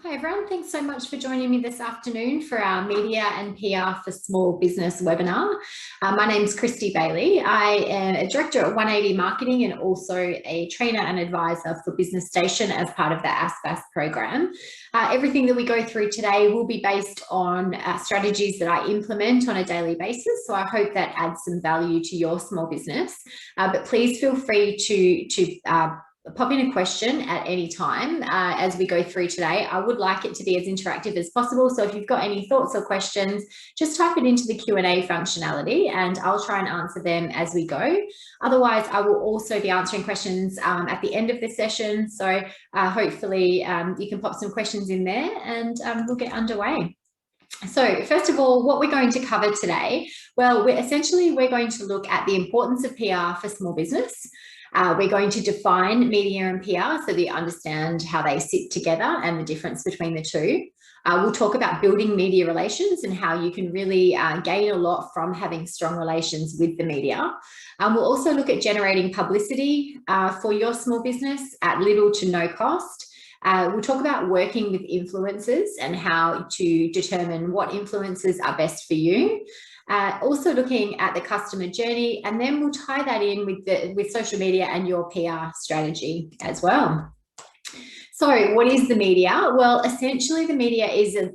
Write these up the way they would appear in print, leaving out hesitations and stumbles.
Hi everyone, thanks so much for joining me this afternoon for our Media and PR for Small Business webinar. My name is Kristy Bailey. I am a director at 180 Marketing and also a trainer and advisor for Business Station as part of the ASBAS program. Everything that we go through today will be based on strategies that I implement on a daily basis, so I hope that adds some value to your small business. But please feel free to pop in a question at any time as we go through today. I would like it to be as interactive as possible. So if you've got any thoughts or questions, just type it into the Q&A functionality and I'll try and answer them as we go. Otherwise, I will also be answering questions at the end of the session. So hopefully you can pop some questions in there and we'll get underway. So first of all, what we're going to cover today, well, we're going to look at the importance of PR for small business. We're going to define media and PR so that you understand how they sit together and the difference between the two. We'll talk about building media relations and how you can really gain a lot from having strong relations with the media. We'll also look at generating publicity for your small business at little to no cost. We'll talk about working with influencers and how to determine what influencers are best for you. Also looking at the customer journey, and then we'll tie that in with social media and your PR strategy as well. So what is the media? Well, essentially the media is the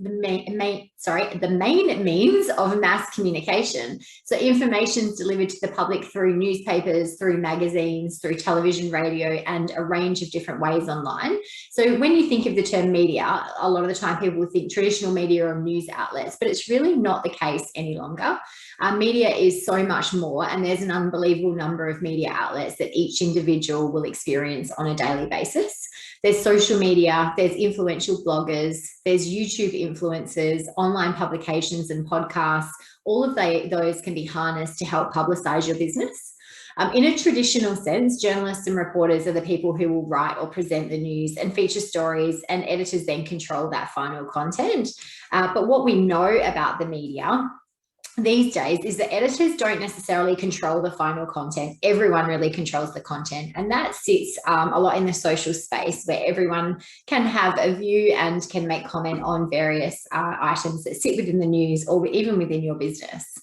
main means of mass communication. So information is delivered to the public through newspapers, through magazines, through television, radio, and a range of different ways online. So when you think of the term media, a lot of the time people think traditional media or news outlets, but it's really not the case any longer. Media is so much more, and there's an unbelievable number of media outlets that each individual will experience on a daily basis. There's social media, there's influential bloggers, there's YouTube influencers, online publications and podcasts. All of those can be harnessed to help publicize your business. In a traditional sense, journalists and reporters are the people who will write or present the news and feature stories, and editors then control that final content. But what we know about the media these days is that editors don't necessarily control the final content. Everyone really controls the content, and that sits a lot in the social space where everyone can have a view and can make comment on various items that sit within the news or even within your business.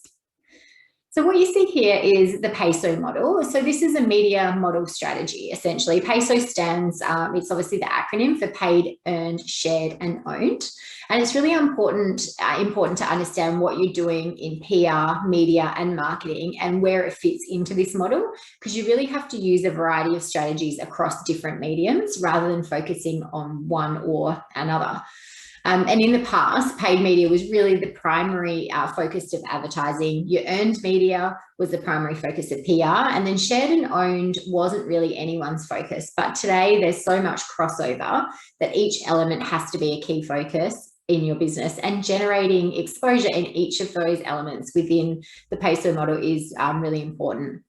So what you see here is the peso model. So this is a media model strategy, essentially. Peso stands, it's obviously the acronym for paid, earned, shared, and owned. And it's really important to understand what you're doing in PR, media, and marketing and where it fits into this model, because you really have to use a variety of strategies across different mediums rather than focusing on one or another. And in the past, paid media was really the primary focus of advertising. Your earned media was the primary focus of PR, and then shared and owned wasn't really anyone's focus. But today there's so much crossover that each element has to be a key focus in your business, and generating exposure in each of those elements within the peso model is really important.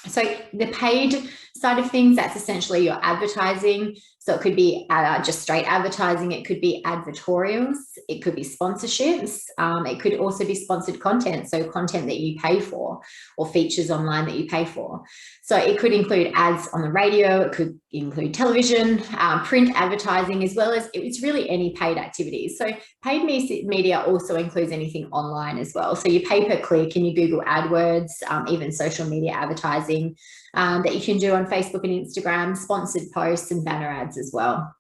So the paid side of things, that's essentially your advertising. So it could be just straight advertising. It could be advertorials. It could be sponsorships. It could also be sponsored content. So content that you pay for or features online that you pay for. So it could include ads on the radio. It could include television, print advertising, as well as it's really any paid activities. So paid media also includes anything online as well. So you pay per click and you Google AdWords, even social media advertising that you can do on Facebook and Instagram, sponsored posts and banner ads as well.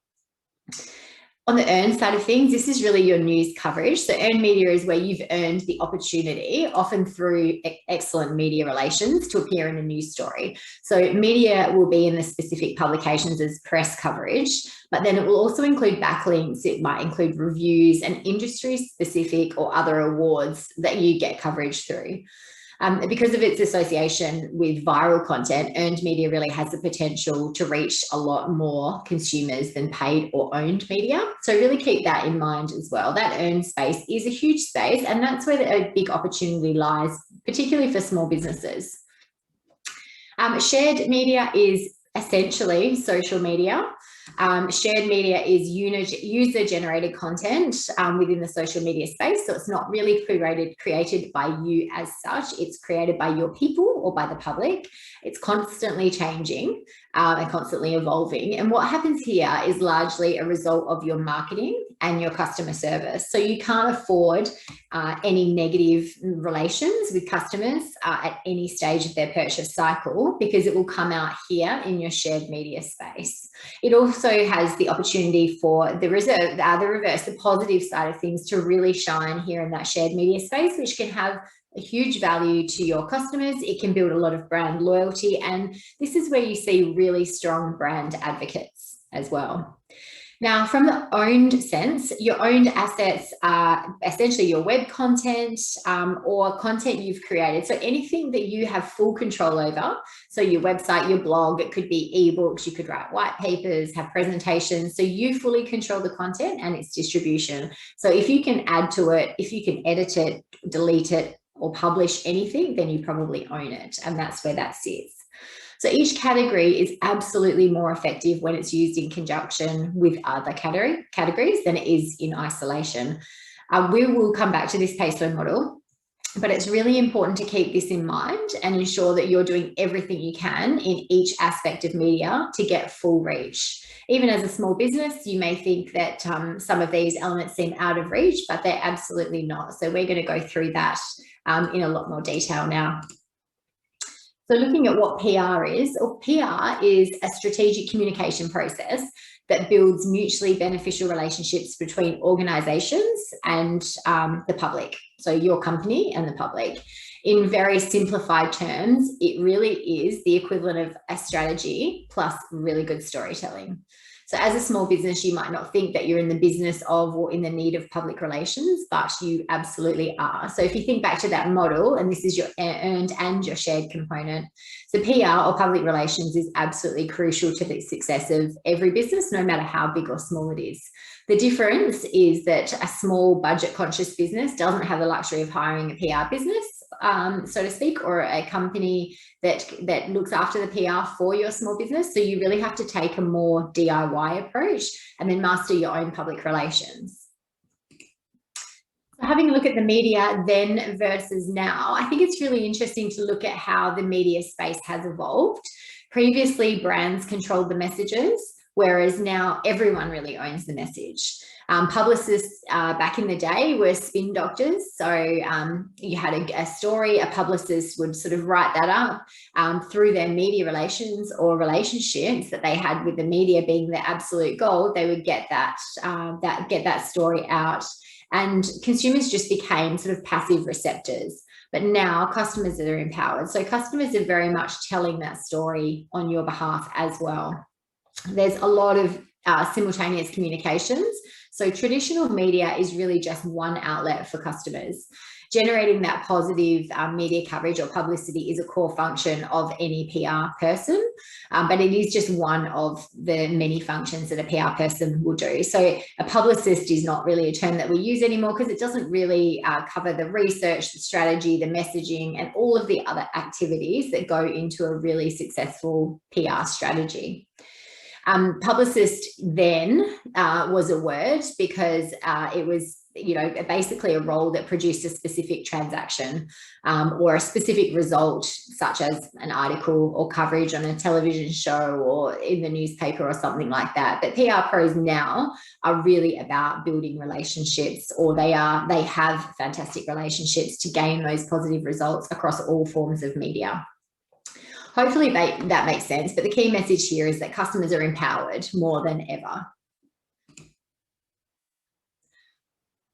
On the earned side of things, this is really your news coverage. So earned media is where you've earned the opportunity, often through excellent media relations, to appear in a news story. So media will be in the specific publications as press coverage, but then it will also include backlinks. It might include reviews and industry-specific or other awards that you get coverage through. Because of its association with viral content, earned media really has the potential to reach a lot more consumers than paid or owned media. So really keep that in mind as well. That earned space is a huge space, and that's where a big opportunity lies, particularly for small businesses. Shared media is essentially social media. Shared media is user-generated content within the social media space. So it's not really created by you as such. It's created by your people or by the public. It's constantly changing and constantly evolving. And what happens here is largely a result of your marketing and your customer service. So you can't afford any negative relations with customers at any stage of their purchase cycle, because it will come out here in your shared media space. It also has the opportunity for the reverse, the positive side of things to really shine here in that shared media space, which can have a huge value to your customers. It can build a lot of brand loyalty, and this is where you see really strong brand advocates as well. Now, from the owned sense, your owned assets are essentially your web content or content you've created. So anything that you have full control over. So your website, your blog, it could be ebooks, you could write white papers, have presentations. So you fully control the content and its distribution. So if you can add to it, if you can edit it, delete it, or publish anything, then you probably own it. And that's where that sits. So each category is absolutely more effective when it's used in conjunction with other categories than it is in isolation. We will come back to this peso model, but it's really important to keep this in mind and ensure that you're doing everything you can in each aspect of media to get full reach. Even as a small business, you may think that some of these elements seem out of reach, but they're absolutely not. So we're going to go through that in a lot more detail now. So looking at what PR is, or PR is a strategic communication process that builds mutually beneficial relationships between organizations and the public, so your company and the public. In very simplified terms, it really is the equivalent of a strategy plus really good storytelling. So as a small business, you might not think that you're in the business of or in the need of public relations, but you absolutely are. So if you think back to that model, and this is your earned and your shared component, so PR or public relations is absolutely crucial to the success of every business, no matter how big or small it is. The difference is that a small budget conscious business doesn't have the luxury of hiring a PR business, so to speak, or a company that looks after the PR for your small business. So you really have to take a more DIY approach and then master your own public relations. So having a look at the media then versus now, I think it's really interesting to look at how the media space has evolved. Previously, brands controlled the messages, whereas now everyone really owns the message. Publicists back in the day were spin doctors. So you had a story, a publicist would sort of write that up through their media relations or relationships that they had with the media being the absolute goal. They would get that story out, and consumers just became sort of passive receptors. But now customers are empowered. So customers are very much telling that story on your behalf as well. There's a lot of simultaneous communications. So traditional media is really just one outlet for customers. Generating that positive media coverage or publicity is a core function of any PR person, but it is just one of the many functions that a PR person will do. So a publicist is not really a term that we use anymore because it doesn't really cover the research, the strategy, the messaging, and all of the other activities that go into a really successful PR strategy. Publicist then was a word because it was, basically a role that produced a specific transaction or a specific result, such as an article or coverage on a television show or in the newspaper or something like that. But PR pros now are really about building relationships, or they have fantastic relationships to gain those positive results across all forms of media. Hopefully that makes sense, but the key message here is that customers are empowered more than ever.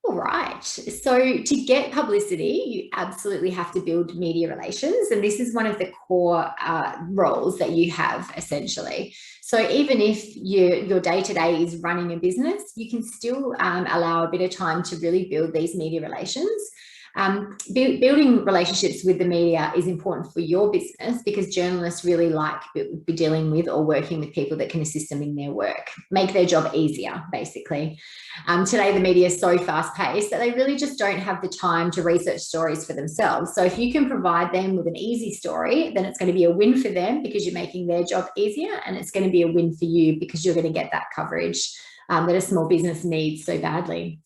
All right, so to get publicity, you absolutely have to build media relations, and this is one of the core roles that you have essentially. So even if your day-to-day is running a business, you can still allow a bit of time to really build these media relations. Building relationships with the media is important for your business because journalists really like be dealing with or working with people that can assist them in their work, make their job easier, basically. Today, the media is so fast-paced that they really just don't have the time to research stories for themselves. So if you can provide them with an easy story, then it's going to be a win for them because you're making their job easier, and it's going to be a win for you because you're going to get that coverage that a small business needs so badly.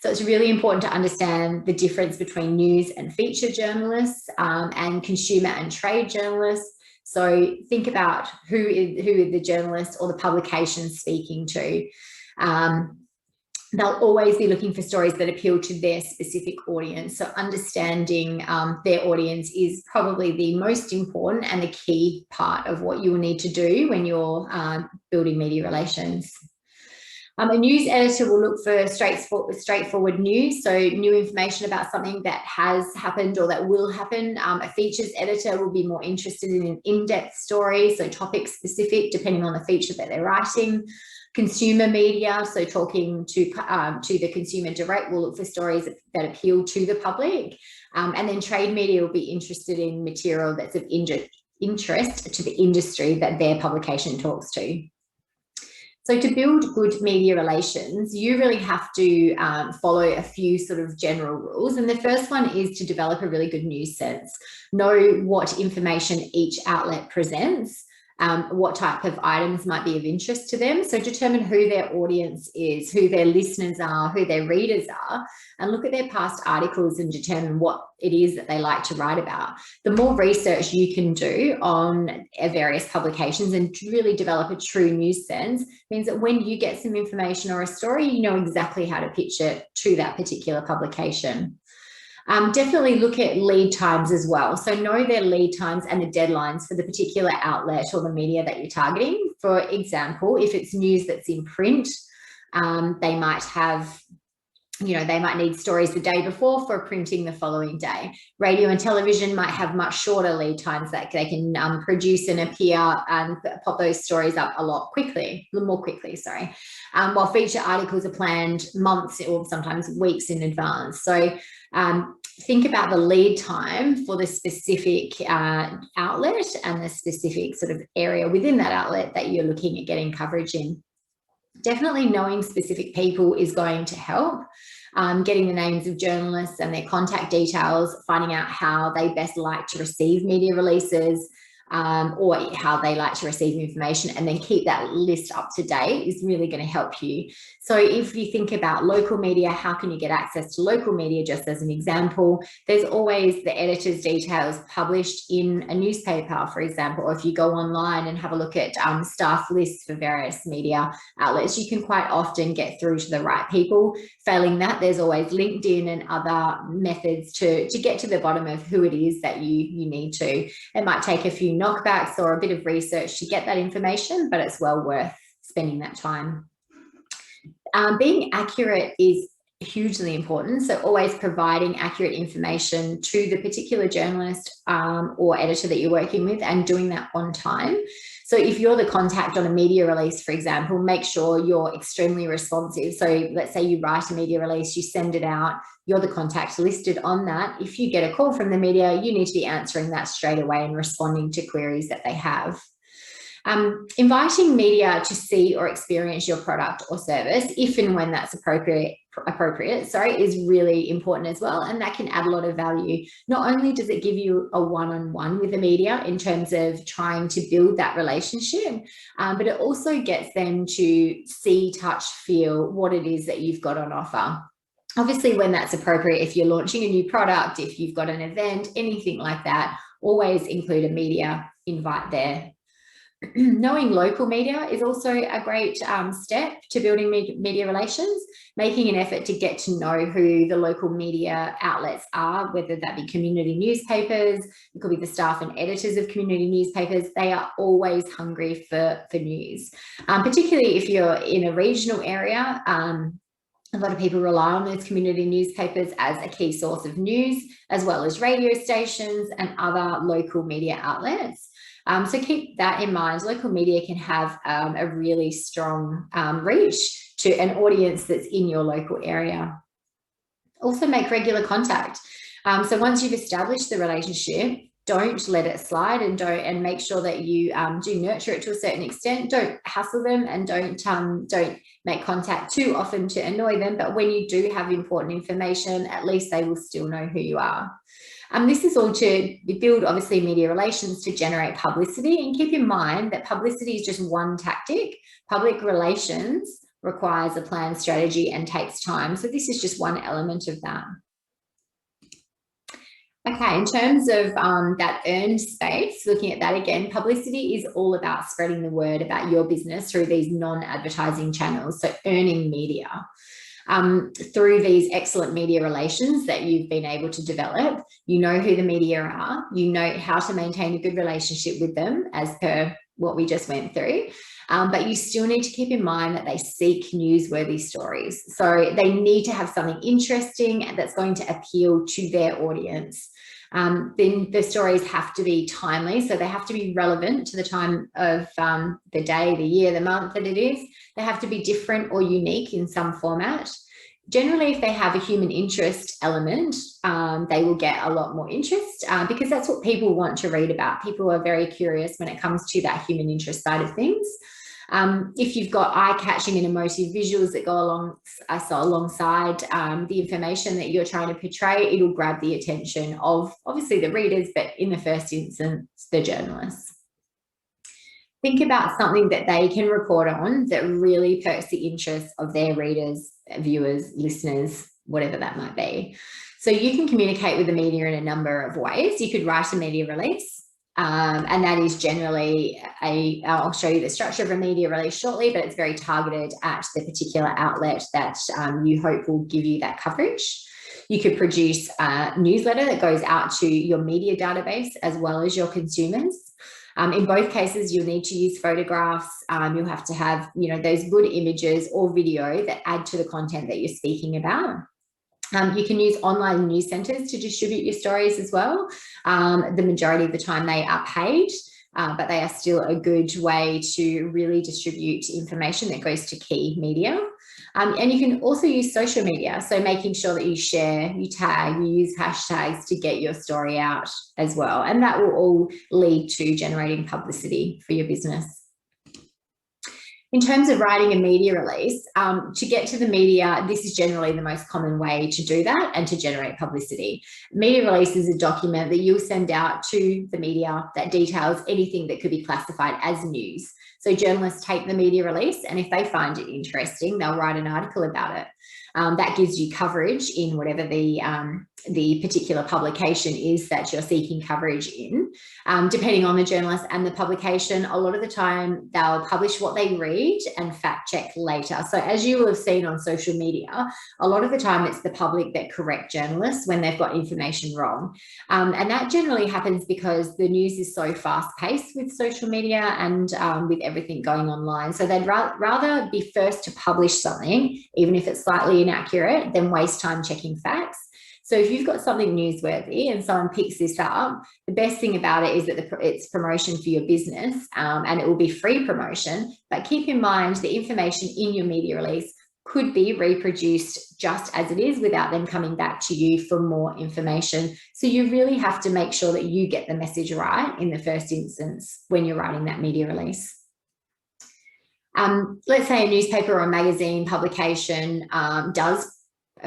So it's really important to understand the difference between news and feature journalists and consumer and trade journalists. So think about who are the journalists or the publications speaking to. they'll always be looking for stories that appeal to their specific audience. So understanding their audience is probably the most important and the key part of what you will need to do when you're building media relations. A news editor will look for straightforward news, so new information about something that has happened or that will happen. A features editor will be more interested in an in-depth story, so topic specific, depending on the feature that they're writing. Consumer media, so talking to the consumer direct, will look for stories that appeal to the public. And then trade media will be interested in material that's of interest to the industry that their publication talks to. So to build good media relations, you really have to follow a few sort of general rules. And the first one is to develop a really good news sense. Know what information each outlet presents, what type of items might be of interest to them. So determine who their audience is, who their listeners are, who their readers are, and look at their past articles and determine what it is that they like to write about. The more research you can do on various publications and really develop a true news sense means that when you get some information or a story, you know exactly how to pitch it to that particular publication. Definitely look at lead times as well. So know their lead times and the deadlines for the particular outlet or the media that you're targeting. For example, if it's news that's in print, they might have, they might need stories the day before for printing the following day. Radio and television might have much shorter lead times that they can produce and appear and pop those stories up a lot more quickly, sorry. While feature articles are planned months or sometimes weeks in advance. So think about the lead time for the specific outlet and the specific sort of area within that outlet that you're looking at getting coverage in. Definitely knowing specific people is going to help. Getting the names of journalists and their contact details, finding out how they best like to receive media releases, or how they like to receive information, and then keep that list up to date is really going to help you. So if you think about local media, how can you get access to local media? Just as an example, there's always the editor's details published in a newspaper, for example, or if you go online and have a look at staff lists for various media outlets, you can quite often get through to the right people. Failing that, there's always LinkedIn and other methods to get to the bottom of who it is that you need to. It might take a few knockbacks or a bit of research to get that information, but it's well worth spending that time. Being accurate is hugely important. So always providing accurate information to the particular journalist or editor that you're working with, and doing that on time. So if you're the contact on a media release, for example, make sure you're extremely responsive. So let's say you write a media release, you send it out, you're the contact listed on that. If you get a call from the media, you need to be answering that straight away and responding to queries that they have. Inviting media to see or experience your product or service, if and when that's appropriate, is really important as well. And that can add a lot of value. Not only does it give you a one-on-one with the media in terms of trying to build that relationship, but it also gets them to see, touch, feel what it is that you've got on offer. Obviously, when that's appropriate, if you're launching a new product, if you've got an event, anything like that, always include a media invite there. Knowing local media is also a great step to building media relations, making an effort to get to know who the local media outlets are, whether that be community newspapers, it could be the staff and editors of community newspapers. They are always hungry for news, particularly if you're in a regional area. A lot of people rely on those community newspapers as a key source of news, as well as radio stations and other local media outlets. So keep that in mind. Local media can have a really strong reach to an audience that's in your local area. Also make regular contact. So once you've established the relationship, don't let it slide, and make sure that you do nurture it to a certain extent. Don't hassle them, and don't make contact too often to annoy them. But when you do have important information, at least they will still know who you are. This is all to build, obviously, media relations to generate publicity. And keep in mind that publicity is just one tactic. Public relations requires a planned strategy and takes time. So this is just one element of that. Okay, in terms of that earned space, looking at that again, publicity is all about spreading the word about your business through these non-advertising channels, so earning media. through these excellent media relations that you've been able to develop. You know who the media are, you know how to maintain a good relationship with them as per what we just went through. But you still need to keep in mind that they seek newsworthy stories. So they need to have something interesting that's going to appeal to their audience. Then the stories have to be timely, so they have to be relevant to the time of the day, the year, the month that it is. They have to be different or unique in some format. Generally, if they have a human interest element, they will get a lot more interest because that's what people want to read about. People are very curious when it comes to that human interest side of things. If you've got eye-catching and emotive visuals that go alongside the information that you're trying to portray, it'll grab the attention of obviously the readers, but in the first instance, the journalists. Think about something that they can report on that really perks the interest of their readers, viewers, listeners, whatever that might be. So you can communicate with the media in a number of ways. You could write a media release. And that is generally I'll show you the structure of a media release shortly, but it's very targeted at the particular outlet that you hope will give you that coverage. You could produce a newsletter that goes out to your media database as well as your consumers. In both cases, you'll need to use photographs. You'll have to have, those good images or video that add to the content that you're speaking about. You can use online news centres to distribute your stories as well. The majority of the time they are paid, but they are still a good way to really distribute information that goes to key media. And you can also use social media. So making sure that you share, you tag, you use hashtags to get your story out as well. And that will all lead to generating publicity for your business. In terms of writing a media release, to get to the media, this is generally the most common way to do that and to generate publicity. Media release is a document that you'll send out to the media that details anything that could be classified as news. So journalists take the media release, and if they find it interesting, they'll write an article about it. That gives you coverage in whatever the particular publication is that you're seeking coverage in. Depending on the journalist and the publication, a lot of the time they'll publish what they read and fact check later. So as you will have seen on social media, a lot of the time it's the public that correct journalists when they've got information wrong. And that generally happens because the news is so fast paced with social media and with everything going online. So they'd rather be first to publish something, even if it's slightly inaccurate, than waste time checking facts. So if you've got something newsworthy and someone picks this up, the best thing about it is that it's promotion for your business, and it will be free promotion. But keep in mind the information in your media release could be reproduced just as it is without them coming back to you for more information. So you really have to make sure that you get the message right in the first instance when you're writing that media release. Let's say a newspaper or a magazine publication does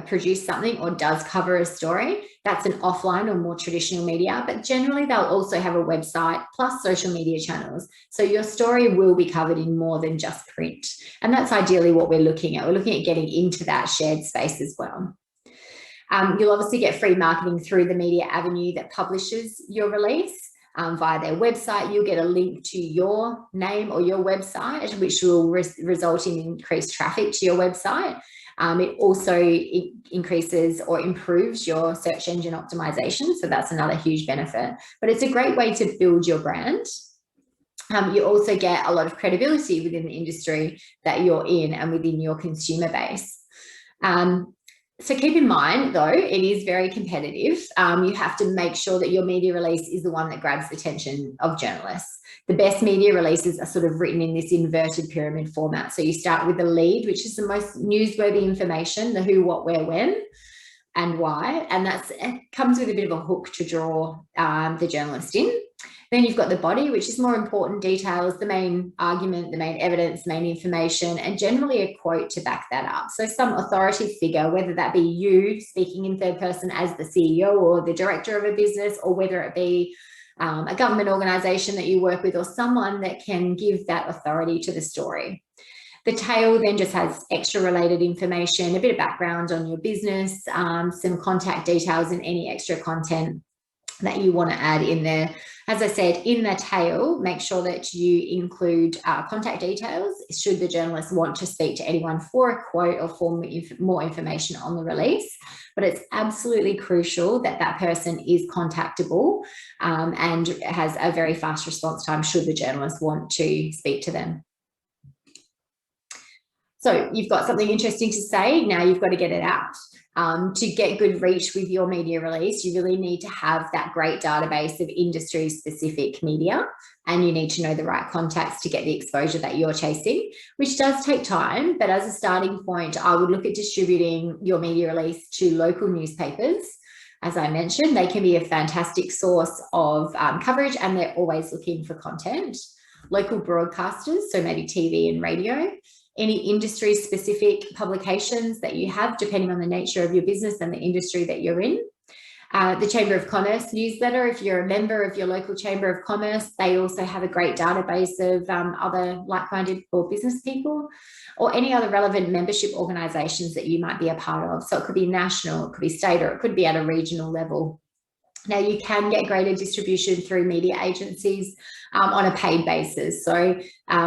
produce something or does cover a story. That's an offline or more traditional media, but generally they'll also have a website plus social media channels. So your story will be covered in more than just print. And that's ideally what we're looking at. We're looking at getting into that shared space as well. You'll obviously get free marketing through the media avenue that publishes your release. Via their website, you'll get a link to your name or your website, which will result in increased traffic to your website. It also increases or improves your search engine optimization. So that's another huge benefit, but it's a great way to build your brand. You also get a lot of credibility within the industry that you're in and within your consumer base. So keep in mind, though, it is very competitive. You have to make sure that your media release is the one that grabs the attention of journalists. The best media releases are sort of written in this inverted pyramid format. So you start with the lead, which is the most newsworthy information, the who, what, where, when, and why. And it comes with a bit of a hook to draw the journalist in. Then you've got the body, which is more important details, the main argument, the main evidence, main information, and generally a quote to back that up. So some authority figure, whether that be you speaking in third person as the CEO or the director of a business, or whether it be a government organisation that you work with, or someone that can give that authority to the story. The tail then just has extra related information, a bit of background on your business, some contact details and any extra content that you want to add in there. As I said, in the tail, make sure that you include contact details should the journalist want to speak to anyone for a quote or for more information on the release. But it's absolutely crucial that that person is contactable and has a very fast response time should the journalist want to speak to them. So you've got something interesting to say, now you've got to get it out. To get good reach with your media release, you really need to have that great database of industry-specific media, and you need to know the right contacts to get the exposure that you're chasing, which does take time. But as a starting point, I would look at distributing your media release to local newspapers. As I mentioned, they can be a fantastic source of coverage, and they're always looking for content. Local broadcasters, so maybe TV and radio. Any industry-specific publications that you have, depending on the nature of your business and the industry that you're in. The Chamber of Commerce newsletter, if you're a member of your local Chamber of Commerce, they also have a great database of other like-minded or business people, or any other relevant membership organisations that you might be a part of. So it could be national, it could be state, or it could be at a regional level. Now, you can get greater distribution through media agencies on a paid basis. So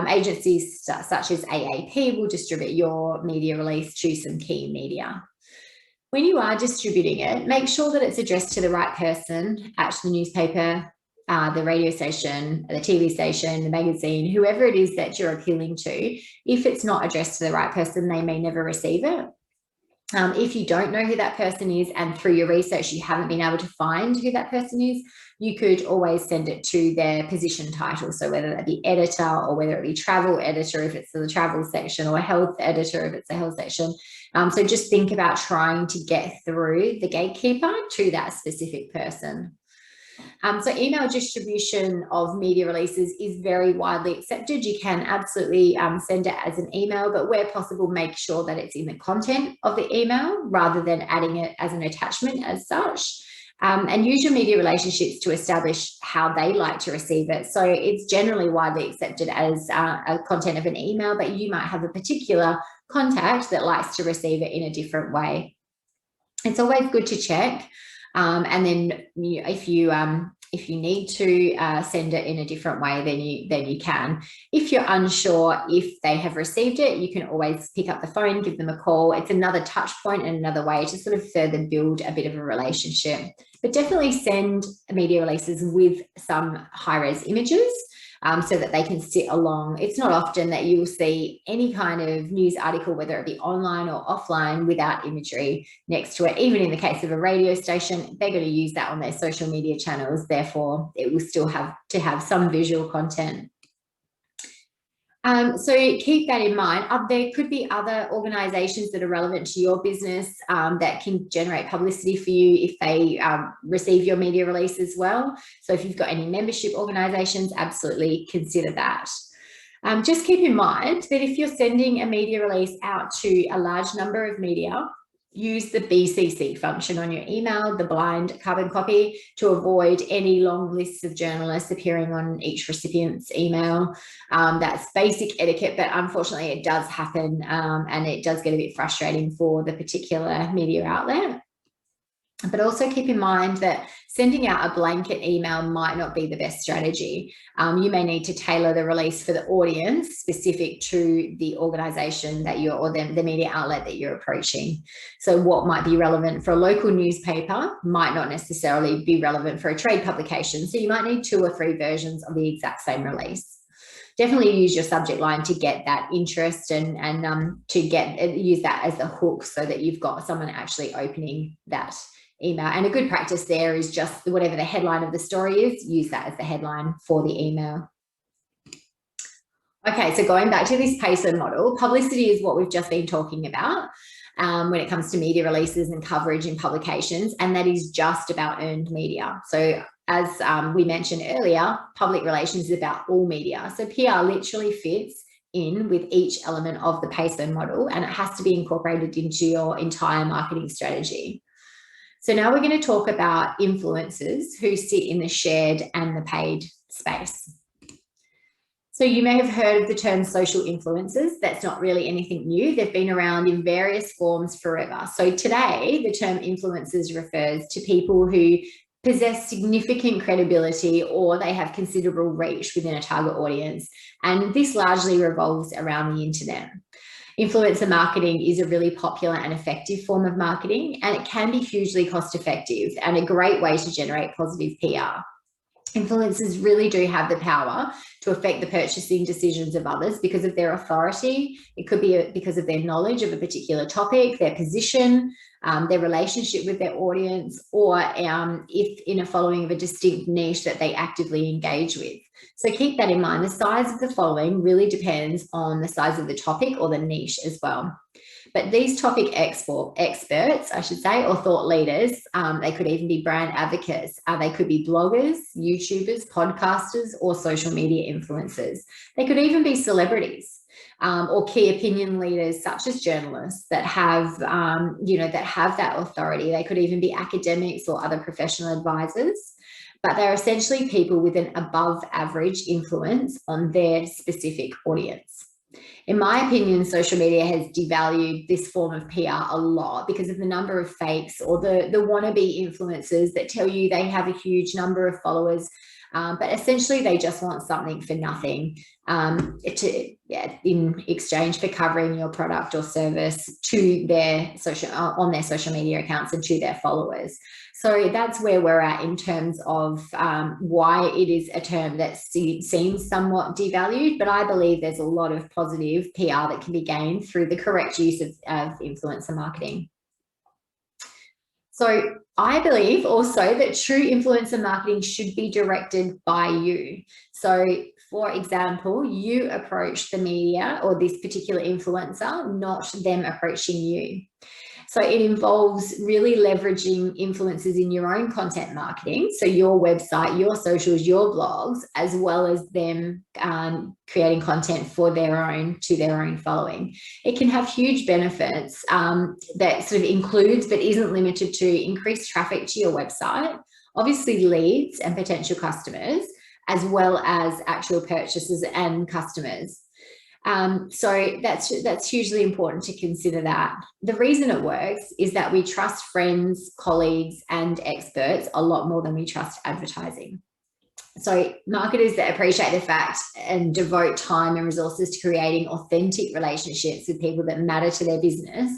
agencies such as AAP will distribute your media release to some key media. When you are distributing it, make sure that it's addressed to the right person at the newspaper, the radio station, the TV station, the magazine, whoever it is that you're appealing to. If it's not addressed to the right person, they may never receive it. If you don't know who that person is and through your research you haven't been able to find who that person is, you could always send it to their position title. So whether that be editor, or whether it be travel editor if it's the travel section, or health editor if it's the health section. So just think about trying to get through the gatekeeper to that specific person. So email distribution of media releases is very widely accepted. You can absolutely send it as an email, but where possible, make sure that it's in the content of the email rather than adding it as an attachment as such. And use your media relationships to establish how they like to receive it. So it's generally widely accepted as a content of an email, but you might have a particular contact that likes to receive it in a different way. It's always good to check. And then if you need to send it in a different way, then you can. If you're unsure if they have received it, you can always pick up the phone, give them a call. It's another touch point and another way to sort of further build a bit of a relationship. But definitely send media releases with some high-res images so that they can sit along. It's not often that you will see any kind of news article, whether it be online or offline, without imagery next to it. Even in the case of a radio station, they're going to use that on their social media channels. Therefore, it will still have to have some visual content. So keep that in mind. There could be other organisations that are relevant to your business that can generate publicity for you if they receive your media release as well. So if you've got any membership organisations, absolutely consider that. Just keep in mind that if you're sending a media release out to a large number of media, use the BCC function on your email, the blind carbon copy, to avoid any long lists of journalists appearing on each recipient's email. That's basic etiquette, but unfortunately it does happen and it does get a bit frustrating for the particular media outlet. But also keep in mind that sending out a blanket email might not be the best strategy. You may need to tailor the release for the audience specific to the organisation that you're, or the media outlet that you're approaching. So what might be relevant for a local newspaper might not necessarily be relevant for a trade publication. So you might need 2 or 3 versions of the exact same release. Definitely use your subject line to get that interest and to use that as the hook so that you've got someone actually opening that email. And a good practice there is just whatever the headline of the story is, use that as the headline for the email. Okay, so going back to this peso model, publicity is what we've just been talking about when it comes to media releases and coverage in publications, and that is just about earned media. So as we mentioned earlier, public relations is about all media. So PR literally fits in with each element of the peso model, and it has to be incorporated into your entire marketing strategy. So now we're going to talk about influencers who sit in the shared and the paid space. So you may have heard of the term social influencers. That's not really anything new. They've been around in various forms forever. So today, the term influencers refers to people who possess significant credibility, or they have considerable reach within a target audience. And this largely revolves around the internet. Influencer marketing is a really popular and effective form of marketing, and it can be hugely cost effective and a great way to generate positive PR. Influencers really do have the power to affect the purchasing decisions of others because of their authority. It could be because of their knowledge of a particular topic, their position, their relationship with their audience, or if in a following of a distinct niche that they actively engage with. So keep that in mind. The size of the following really depends on the size of the topic or the niche as well. But these topic experts, I should say, or thought leaders, they could even be brand advocates. They could be bloggers, YouTubers, podcasters, or social media influencers. They could even be celebrities or key opinion leaders, such as journalists that have, that have that authority. They could even be academics or other professional advisors. But they're essentially people with an above average influence on their specific audience. In my opinion, social media has devalued this form of PR a lot because of the number of fakes or the wannabe influencers that tell you they have a huge number of followers, but essentially they just want something for nothing in exchange for covering your product or service to their on their social media accounts and to their followers. So that's where we're at in terms of why it is a term that seems somewhat devalued, but I believe there's a lot of positive PR that can be gained through the correct use of influencer marketing. So I believe also that true influencer marketing should be directed by you. So for example, you approach the media or this particular influencer, not them approaching you. So it involves really leveraging influencers in your own content marketing. So your website, your socials, your blogs, as well as them creating content to their own following. It can have huge benefits that sort of includes, but isn't limited to, increased traffic to your website, obviously leads and potential customers, as well as actual purchases and customers. So that's hugely important to consider that. The reason it works is that we trust friends, colleagues, and experts a lot more than we trust advertising. So marketers that appreciate the fact and devote time and resources to creating authentic relationships with people that matter to their business,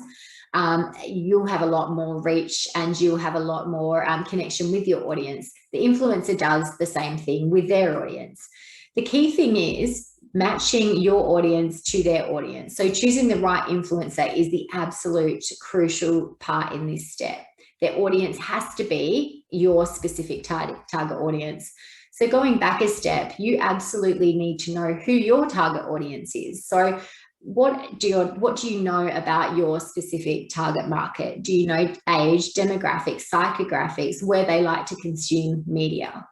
you'll have a lot more reach and you'll have a lot more connection with your audience. The influencer does the same thing with their audience. The key thing is matching your audience to their audience. So choosing the right influencer is the absolute crucial part in this step. Their audience has to be your specific target audience. So going back a step, you absolutely need to know who your target audience is. So what do you know about your specific target market? Do you know age, demographics, psychographics, where they like to consume media?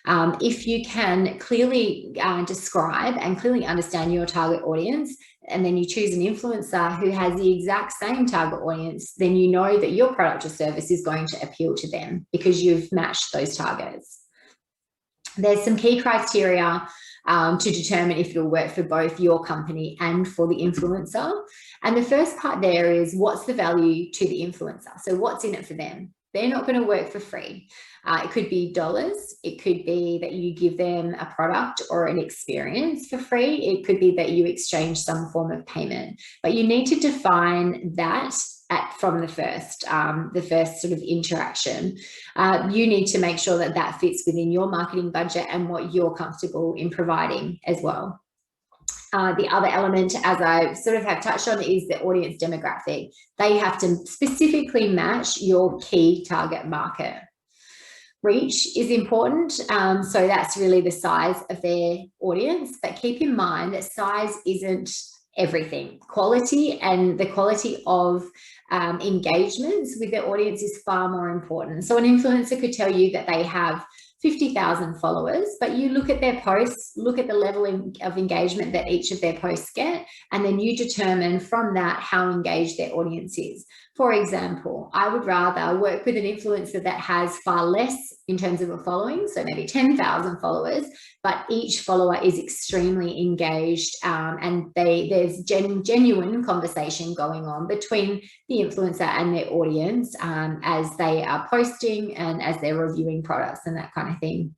If you can clearly describe and clearly understand your target audience, and then you choose an influencer who has the exact same target audience, then you know that your product or service is going to appeal to them because you've matched those targets. There's some key criteria to determine if it'll work for both your company and for the influencer. And the first part there is, what's the value to the influencer? So what's in it for them? They're not going to work for free. It could be dollars. It could be that you give them a product or an experience for free. It could be that you exchange some form of payment. But you need to define that from the first sort of interaction. You need to make sure that that fits within your marketing budget and what you're comfortable in providing as well. The other element, as I sort of have touched on, is the audience demographic. They have to specifically match your key target market. Reach is important, so that's really the size of their audience, but keep in mind that size isn't everything. Quality and the quality of engagements with their audience is far more important. So an influencer could tell you that they have 50,000 followers, but you look at their posts, look at the level of engagement that each of their posts get, and then you determine from that how engaged their audience is. For example, I would rather work with an influencer that has far less in terms of a following, so maybe 10,000 followers, but each follower is extremely engaged, and there's genuine conversation going on between the influencer and their audience as they are posting and as they're reviewing products and that kind of thing.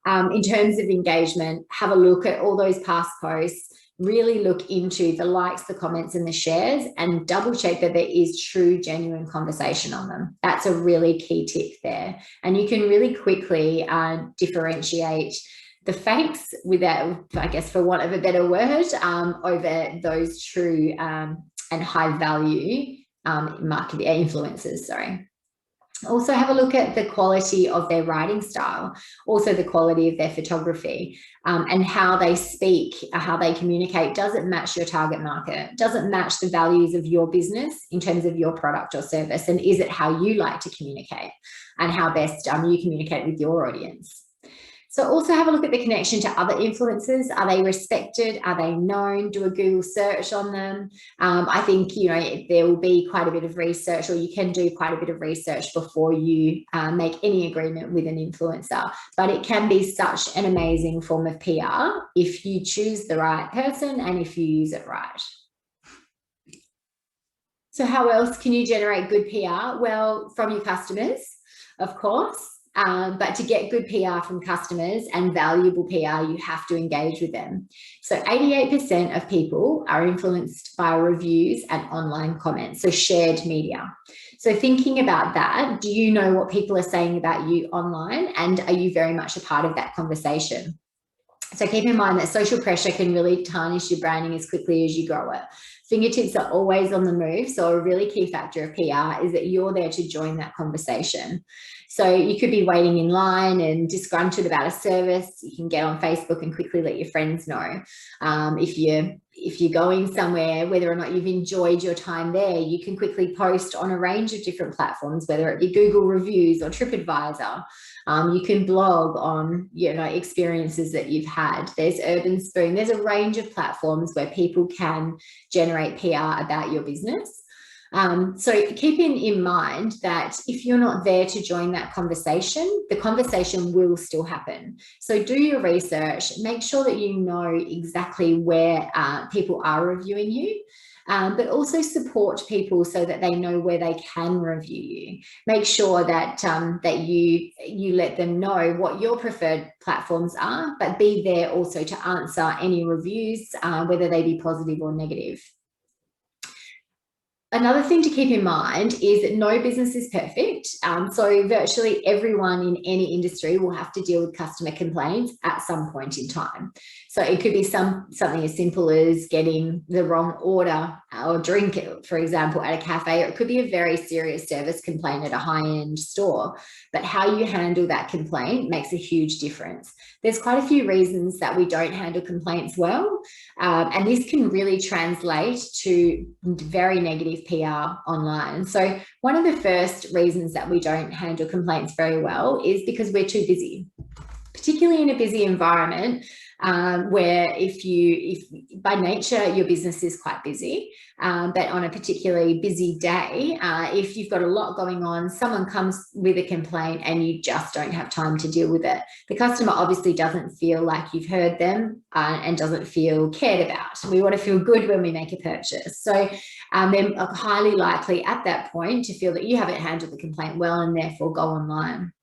In terms of engagement, have a look at all those past posts. Really look into the likes, the comments, and the shares, and double check that there is true, genuine conversation on them. That's a really key tip there. And you can really quickly differentiate the fakes without, I guess, for want of a better word, over those true and high value marketing influencers, sorry. Also have a look at the quality of their writing style, also the quality of their photography, and how they speak, how they communicate. Does it match your target market? Does it match the values of your business in terms of your product or service? And is it how you like to communicate and how best you communicate with your audience? So also have a look at the connection to other influencers. Are they respected? Are they known? Do a Google search on them. I think, you know, there will be quite a bit of research, or you can do quite a bit of research before you make any agreement with an influencer. But it can be such an amazing form of PR if you choose the right person and if you use it right. So how else can you generate good PR? Well, from your customers, of course. But to get good PR from customers and valuable PR, you have to engage with them. So 88% of people are influenced by reviews and online comments, so shared media. So thinking about that, do you know what people are saying about you online, and are you very much a part of that conversation? So keep in mind that social pressure can really tarnish your branding as quickly as you grow it. Fingertips are always on the move. So a really key factor of PR is that you're there to join that conversation. So you could be waiting in line and disgruntled about a service. You can get on Facebook and quickly let your friends know. If you're going somewhere, whether or not you've enjoyed your time there, you can quickly post on a range of different platforms, whether it be Google reviews or TripAdvisor. You can blog on, you know, experiences that you've had. There's Urban Spoon. There's a range of platforms where people can generate PR about your business. So keeping in mind that if you're not there to join that conversation, the conversation will still happen. So do your research, make sure that you know exactly where people are reviewing you, but also support people so that they know where they can review you. Make sure that that you let them know what your preferred platforms are, but be there also to answer any reviews, whether they be positive or negative. Another thing to keep in mind is that no business is perfect. So virtually everyone in any industry will have to deal with customer complaints at some point in time. So it could be something as simple as getting the wrong order or drink, for example, at a cafe, or it could be a very serious service complaint at a high-end store. But how you handle that complaint makes a huge difference. There's quite a few reasons that we don't handle complaints well, and this can really translate to very negative PR online. So one of the first reasons that we don't handle complaints very well is because we're too busy, particularly in a busy environment. Where if by nature your business is quite busy, but on a particularly busy day, if you've got a lot going on, someone comes with a complaint and you just don't have time to deal with it, the customer obviously doesn't feel like you've heard them and doesn't feel cared about. We want to feel good when we make a purchase. So they're highly likely at that point to feel that you haven't handled the complaint well and therefore go online.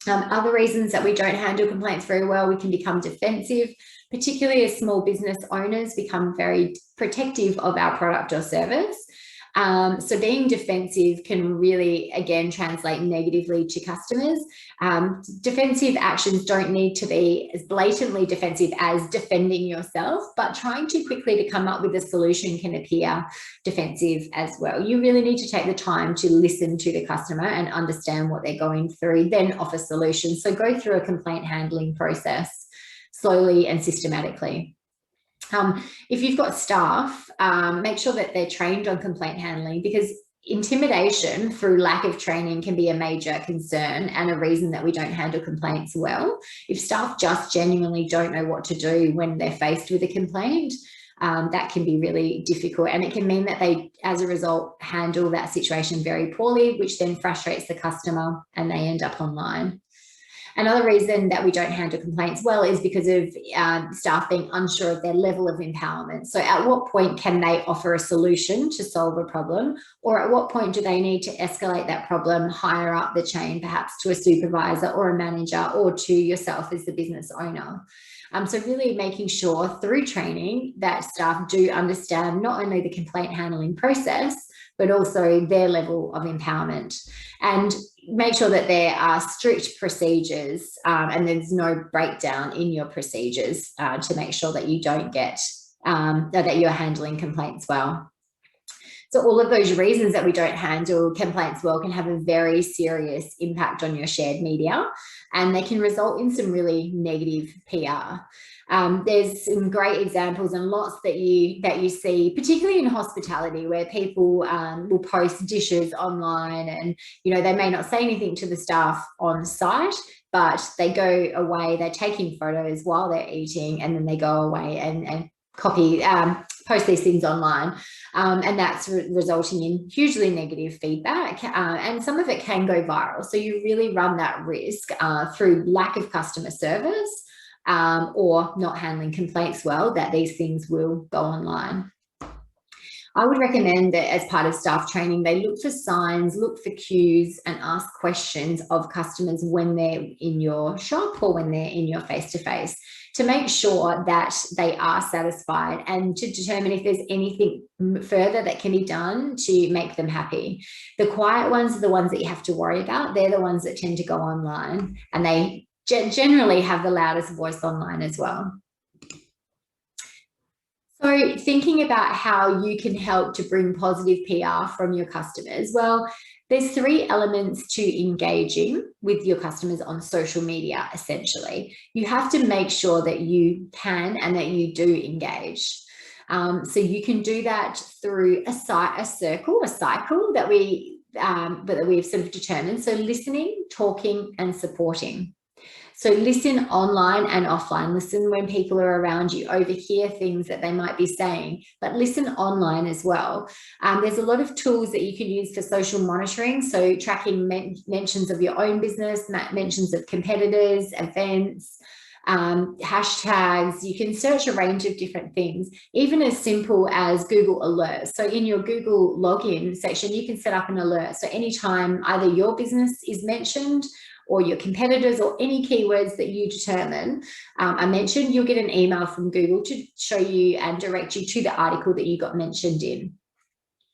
Other reasons that we don't handle complaints very well, we can become defensive, particularly as small business owners become very protective of our product or service. So being defensive can really, again, translate negatively to customers. Defensive actions don't need to be as blatantly defensive as defending yourself, but trying too quickly to come up with a solution can appear defensive as well. You really need to take the time to listen to the customer and understand what they're going through, then offer solutions. So go through a complaint handling process slowly and systematically. If you've got staff, make sure that they're trained on complaint handling, because intimidation through lack of training can be a major concern and a reason that we don't handle complaints well. If staff just genuinely don't know what to do when they're faced with a complaint, that can be really difficult, and it can mean that they, as a result, handle that situation very poorly, which then frustrates the customer and they end up online. Another reason that we don't handle complaints well is because of staff being unsure of their level of empowerment. So at what point can they offer a solution to solve a problem, or at what point do they need to escalate that problem higher up the chain, perhaps to a supervisor or a manager or to yourself as the business owner? So really making sure through training that staff do understand not only the complaint handling process, but also their level of empowerment, and make sure that there are strict procedures and there's no breakdown in your procedures to make sure that you don't get, that you're handling complaints well. So all of those reasons that we don't handle complaints well can have a very serious impact on your shared media, and they can result in some really negative PR. There's some great examples and lots that you see, particularly in hospitality, where people will post dishes online, and they may not say anything to the staff on site, but they go away, they're taking photos while they're eating, and then they go away and post these things online, and that's resulting in hugely negative feedback, and some of it can go viral. So you really run that risk through lack of customer service or not handling complaints well, that these things will go online. I would recommend that as part of staff training, they look for signs, look for cues, and ask questions of customers when they're in your shop or when they're in your face-to-face, to make sure that they are satisfied and to determine if there's anything further that can be done to make them happy. The quiet ones are the ones that you have to worry about. They're the ones that tend to go online, and they generally have the loudest voice online as well. So thinking about how you can help to bring positive PR from your customers, well, there's 3 elements to engaging with your customers on social media, essentially. You have to make sure that you can and that you do engage. So you can do that through a cycle that we've sort of determined. So listening, talking, and supporting. So listen online and offline. Listen when people are around you, overhear things that they might be saying, but listen online as well. There's a lot of tools that you can use for social monitoring. So tracking mentions of your own business, mentions of competitors, events, hashtags. You can search a range of different things, even as simple as Google Alerts. So in your Google login section, you can set up an alert. So anytime either your business is mentioned or your competitors or any keywords that you determine are mentioned, you'll get an email from Google to show you and direct you to the article that you got mentioned in.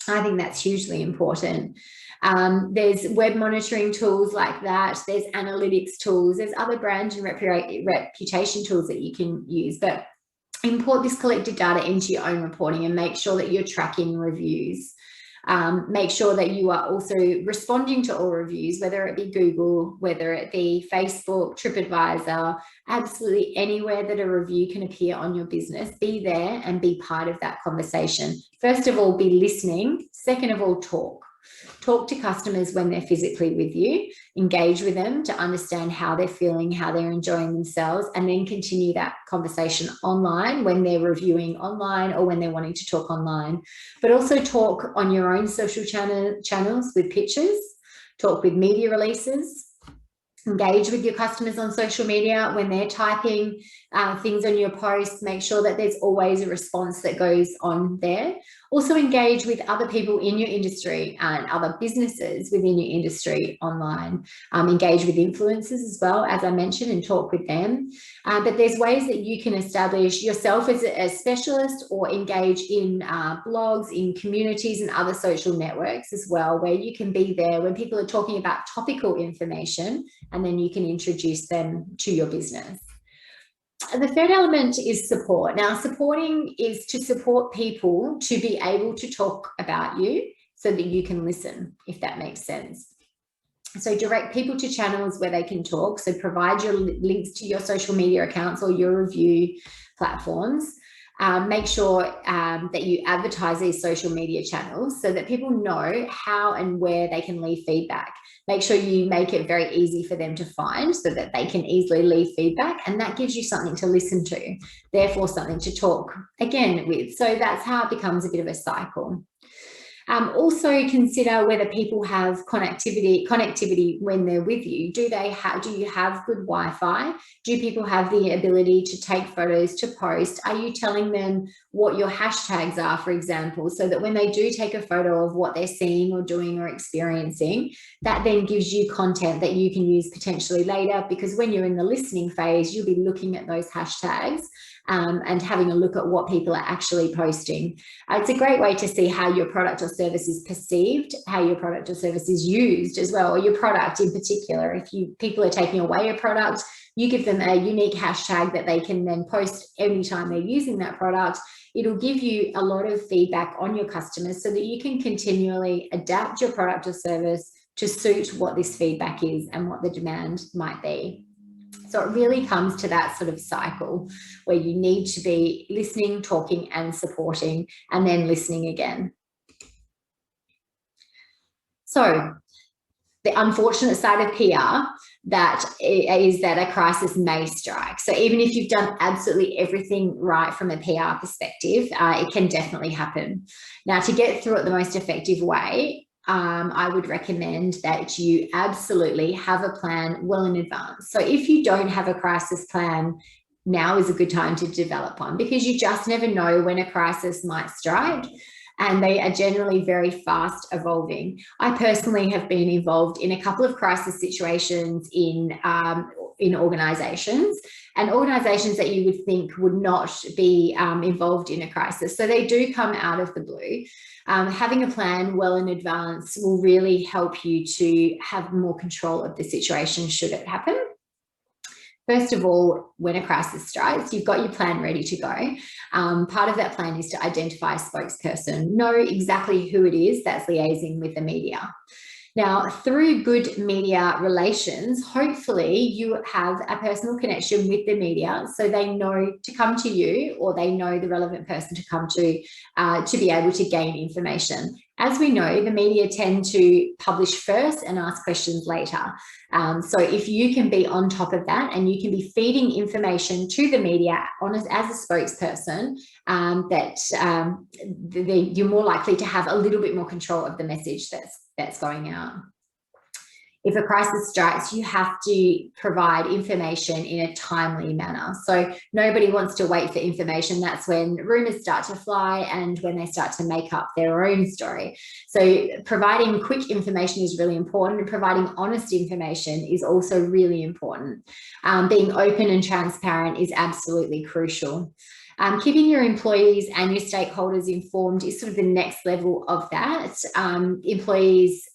I think that's hugely important. There's web monitoring tools like that. There's analytics tools. There's other brand and reputation tools that you can use, but import this collected data into your own reporting and make sure that you're tracking reviews. Make sure that you are also responding to all reviews, whether it be Google, whether it be Facebook, TripAdvisor, absolutely anywhere that a review can appear on your business. Be there and be part of that conversation. First of all, be listening. Second of all, talk. Talk to customers when they're physically with you, engage with them to understand how they're feeling, how they're enjoying themselves, and then continue that conversation online when they're reviewing online or when they're wanting to talk online. But also talk on your own social channels with pictures, talk with media releases, engage with your customers on social media when they're typing things on your posts. Make sure that there's always a response that goes on there. Also engage with other people in your industry and other businesses within your industry online. Engage with influencers as well, as I mentioned, and talk with them. But there's ways that you can establish yourself as a specialist or engage in blogs, in communities and other social networks as well, where you can be there when people are talking about topical information, and then you can introduce them to your business. The third element is support. Now, supporting is to support people to be able to talk about you so that you can listen, if that makes sense. So direct people to channels where they can talk. So provide your links to your social media accounts or your review platforms. Make sure that you advertise these social media channels so that people know how and where they can leave feedback. Make sure you make it very easy for them to find so that they can easily leave feedback, and that gives you something to listen to, therefore something to talk again with. So that's how it becomes a bit of a cycle. Also consider whether people have connectivity when they're with you. Do you have good Wi-Fi? Do people have the ability to take photos, to post? Are you telling them what your hashtags are, for example, so that when they do take a photo of what they're seeing or doing or experiencing, that then gives you content that you can use potentially later, because when you're in the listening phase, you'll be looking at those hashtags and having a look at what people are actually posting. It's a great way to see how your product or service is perceived, how your product or service is used as well, or your product in particular. If people are taking away a product, you give them a unique hashtag that they can then post anytime they're using that product. It'll give you a lot of feedback on your customers so that you can continually adapt your product or service to suit what this feedback is and what the demand might be. So it really comes to that sort of cycle where you need to be listening, talking, and supporting, and then listening again. So the unfortunate side of PR is that a crisis may strike. So even if you've done absolutely everything right from a PR perspective, it can definitely happen. Now, to get through it the most effective way, I would recommend that you absolutely have a plan well in advance. So if you don't have a crisis plan, now is a good time to develop one, because you just never know when a crisis might strike, and they are generally very fast evolving. I personally have been involved in a couple of crisis situations in organisations, and organisations that you would think would not be involved in a crisis. So they do come out of the blue. Having a plan well in advance will really help you to have more control of the situation should it happen. First of all, when a crisis strikes, you've got your plan ready to go. Part of that plan is to identify a spokesperson, know exactly who it is that's liaising with the media. Now, through good media relations, hopefully you have a personal connection with the media, so they know to come to you, or they know the relevant person to come to be able to gain information. As we know, the media tend to publish first and ask questions later. So if you can be on top of that and you can be feeding information to the media as a spokesperson, you're more likely to have a little bit more control of the message that's going out. If a crisis strikes, you have to provide information in a timely manner. So nobody wants to wait for information. That's when rumors start to fly and when they start to make up their own story. So providing quick information is really important, and providing honest information is also really important. Being open and transparent is absolutely crucial. Keeping your employees and your stakeholders informed is sort of the next level of that. Employees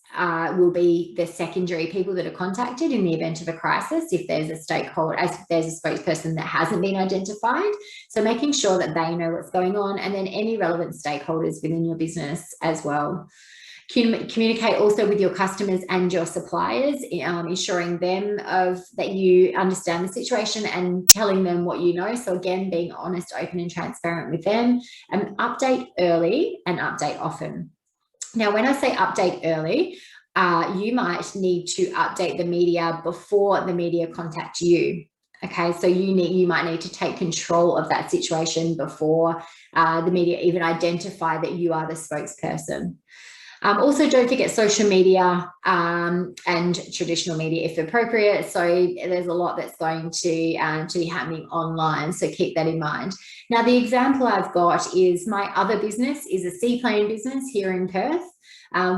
will be the secondary people that are contacted in the event of a crisis if there's a stakeholder, if there's a spokesperson that hasn't been identified. So making sure that they know what's going on, and then any relevant stakeholders within your business as well. Communicate also with your customers and your suppliers, ensuring them that you understand the situation and telling them what you know. So again, being honest, open and transparent with them, and update early and update often. Now, when I say update early, you might need to update the media before the media contact you. Okay, so you might need to take control of that situation before the media even identify that you are the spokesperson. Also, don't forget social media and traditional media if appropriate. So there's a lot that's going to be happening online, so keep that in mind. Now, the example I've got is my other business is a seaplane business here in Perth.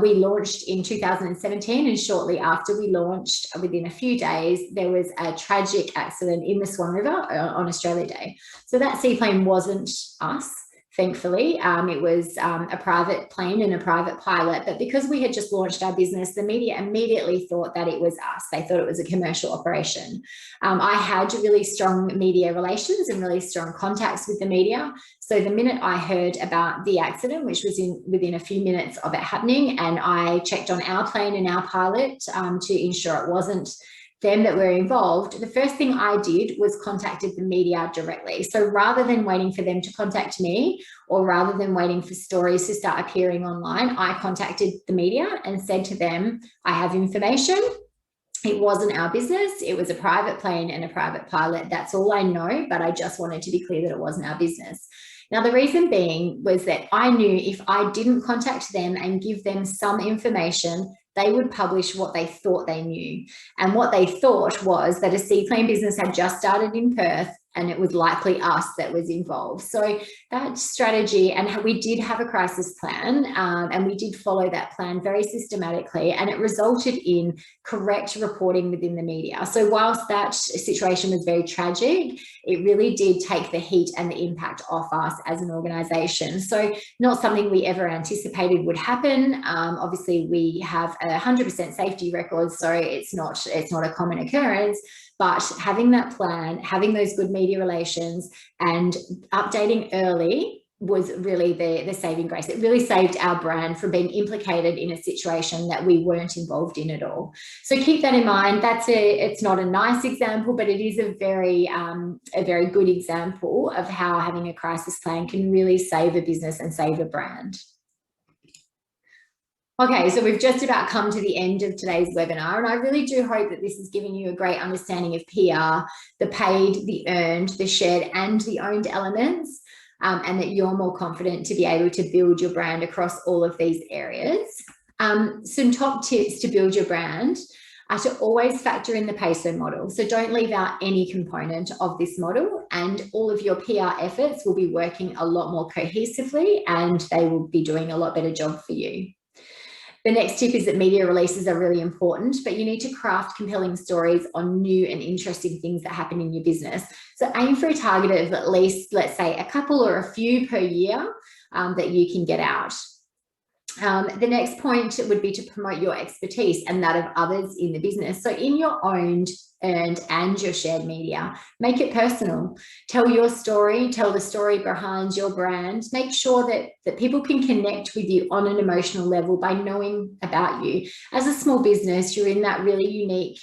We launched in 2017, and shortly after we launched, within a few days, there was a tragic accident in the Swan River on Australia Day. So that seaplane wasn't us. Thankfully, it was a private plane and a private pilot, but because we had just launched our business, the media immediately thought that it was us. They thought it was a commercial operation. I had really strong media relations and really strong contacts with the media. So the minute I heard about the accident, which was within a few minutes of it happening, and I checked on our plane and our pilot to ensure it wasn't them that were involved, the first thing I did was contacted the media directly. So rather than waiting for them to contact me, or rather than waiting for stories to start appearing online, I contacted the media and said to them, I have information. It wasn't our business. It was a private plane and a private pilot. That's all I know, but I just wanted to be clear that it wasn't our business. Now, the reason being was that I knew if I didn't contact them and give them some information, they would publish what they thought they knew. And what they thought was that a seaplane business had just started in Perth and it was likely us that was involved. So that strategy, and we did have a crisis plan, and we did follow that plan very systematically, and it resulted in correct reporting within the media. So whilst that situation was very tragic, it really did take the heat and the impact off us as an organisation. So not something we ever anticipated would happen. Obviously, we have 100% safety record, so it's not a common occurrence. But having that plan, having those good media relations, and updating early was really the saving grace. It really saved our brand from being implicated in a situation that we weren't involved in at all. So keep that in mind. It's not a nice example, but it is a very good example of how having a crisis plan can really save a business and save a brand. Okay, so we've just about come to the end of today's webinar, and I really do hope that this has given you a great understanding of PR, the paid, the earned, the shared, and the owned elements, and that you're more confident to be able to build your brand across all of these areas. Some top tips to build your brand are to always factor in the peso model. So don't leave out any component of this model, and all of your PR efforts will be working a lot more cohesively, and they will be doing a lot better job for you. The next tip is that media releases are really important, but you need to craft compelling stories on new and interesting things that happen in your business. So aim for a target of at least, let's say, a couple or a few per year that you can get out. The next point would be to promote your expertise and that of others in the business. So in your owned, earned, and your shared media, make it personal. Tell your story, tell the story behind your brand. Make sure that people can connect with you on an emotional level by knowing about you. As a small business, you're in that really unique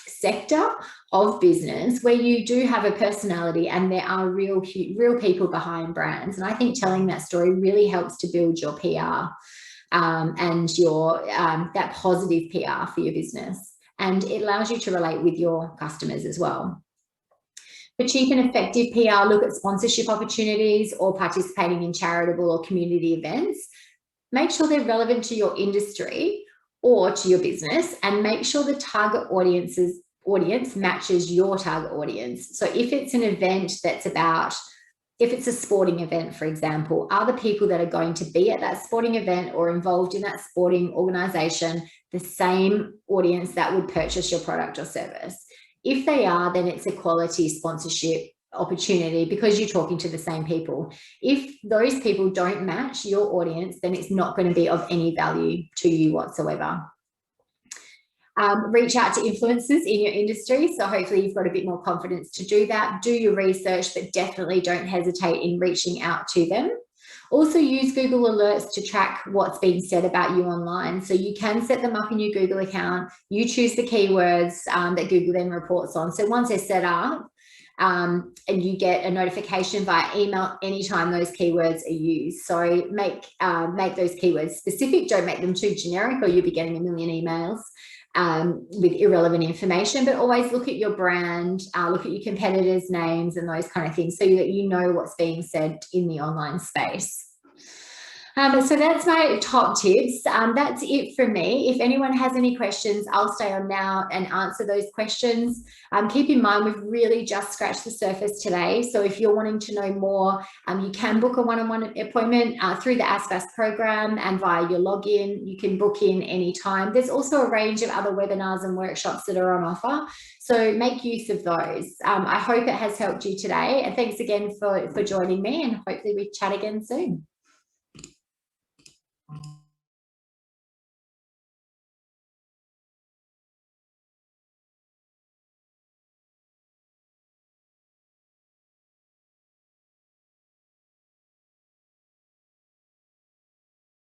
sector of business where you do have a personality and there are real people behind brands. And I think telling that story really helps to build your PR and your that positive PR for your business. And it allows you to relate with your customers as well. For cheap and effective PR, look at sponsorship opportunities or participating in charitable or community events. Make sure they're relevant to your industry or to your business, and make sure the target audience matches your target audience. So if it's an event that's about, if it's a sporting event, for example, are the people that are going to be at that sporting event or involved in that sporting organisation the same audience that would purchase your product or service? If they are, then it's a quality sponsorship opportunity because you're talking to the same people. If those people don't match your audience, then it's not going to be of any value to you whatsoever. Reach out to influencers in your industry. So hopefully you've got a bit more confidence to do that. Do your research, but definitely don't hesitate in reaching out to them. Also use Google Alerts to track what's being said about you online. So you can set them up in your Google account. You choose the keywords that Google then reports on. So once they're set up, and you get a notification via email anytime those keywords are used. So make those keywords specific. Don't make them too generic or you'll be getting a million emails with irrelevant information, but always look at your brand, look at your competitors' names and those kind of things so that you know what's being said in the online space. So that's my top tips. That's it from me. If anyone has any questions, I'll stay on now and answer those questions. Keep in mind, we've really just scratched the surface today. So if you're wanting to know more, you can book a one-on-one appointment through the ASBAS program and via your login. You can book in anytime. There's also a range of other webinars and workshops that are on offer. So make use of those. I hope it has helped you today. And thanks again for joining me, and hopefully we chat again soon.